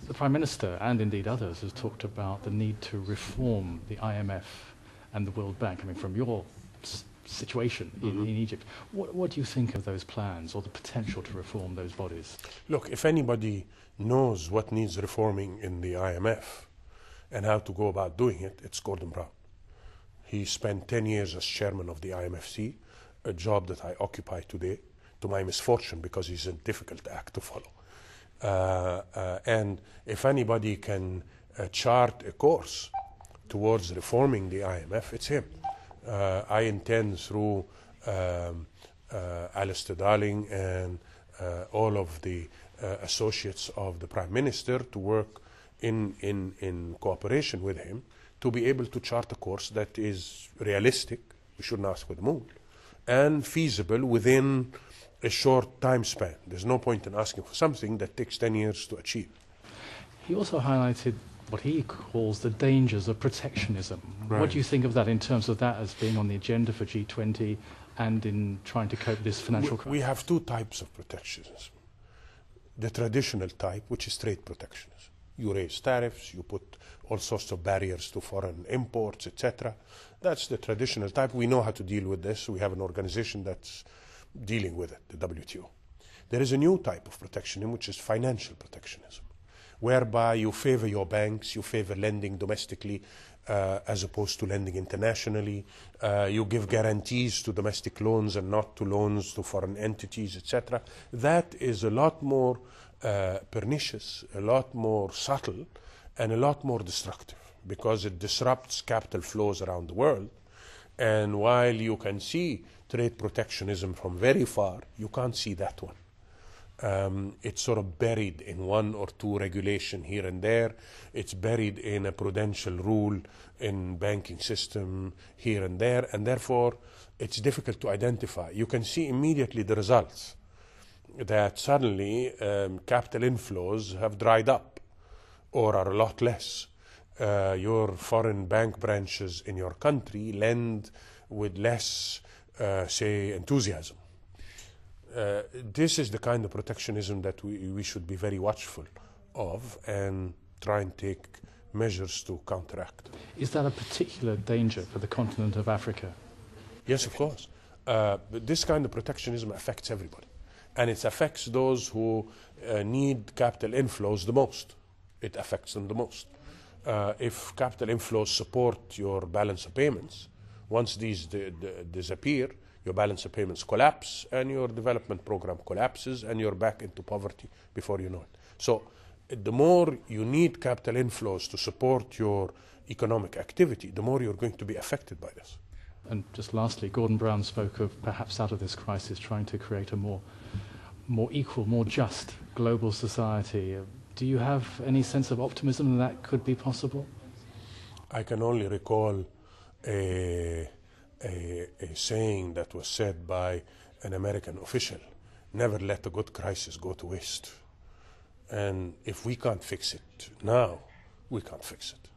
The Prime Minister, and indeed others, has talked about the need to reform the IMF and the World Bank. I mean, from your situation in Egypt, what do you think of those plans or the potential to reform those bodies? Look, if anybody knows what needs reforming in the IMF and how to go about doing it, it's Gordon Brown. He spent 10 years as chairman of the IMFC, a job that I occupy today, to my misfortune, because he's a difficult act to follow. And if anybody can chart a course towards reforming the IMF, it's him. I intend through Alistair Darling and all of the associates of the Prime Minister to work in cooperation with him to be able to chart a course that is realistic, we shouldn't ask for the moon, and feasible within a short time span. There's no point in asking for something that takes 10 years to achieve. He also highlighted what he calls the dangers of protectionism. Right. What do you think of that in terms of that as being on the agenda for G20 and in trying to cope with this financial crisis? We have two types of protectionism. The traditional type, which is trade protectionism. You raise tariffs, you put all sorts of barriers to foreign imports, etc. That's the traditional type. We know how to deal with this. We have an organization that's dealing with it, the WTO. There is a new type of protectionism, which is financial protectionism, whereby you favor your banks, you favor lending domestically as opposed to lending internationally. You give guarantees to domestic loans and not to loans to foreign entities, etc. That is a lot more pernicious, a lot more subtle, and a lot more destructive, because it disrupts capital flows around the world. And while you can see trade protectionism from very far, you can't see that one. It's sort of buried in one or two regulation here and there. It's buried in a prudential rule in banking system here and there, and therefore it's difficult to identify. You can see immediately the results, that suddenly capital inflows have dried up or are a lot less. Your foreign bank branches in your country lend with less, say, enthusiasm. This is the kind of protectionism that we should be very watchful of and try and take measures to counteract. Is that a particular danger for the continent of Africa? Yes, of course. But this kind of protectionism affects everybody. And it affects those who need capital inflows the most. It affects them the most. If capital inflows support your balance of payments, once these disappear, your balance of payments collapse and your development program collapses and you're back into poverty before you know it. So the more you need capital inflows to support your economic activity, the more you're going to be affected by this. And just lastly, Gordon Brown spoke of perhaps out of this crisis trying to create a more equal, more just global society. Do you have any sense of optimism that could be possible? I can only recall a saying that was said by an American official: never let a good crisis go to waste. And if we can't fix it now, we can't fix it.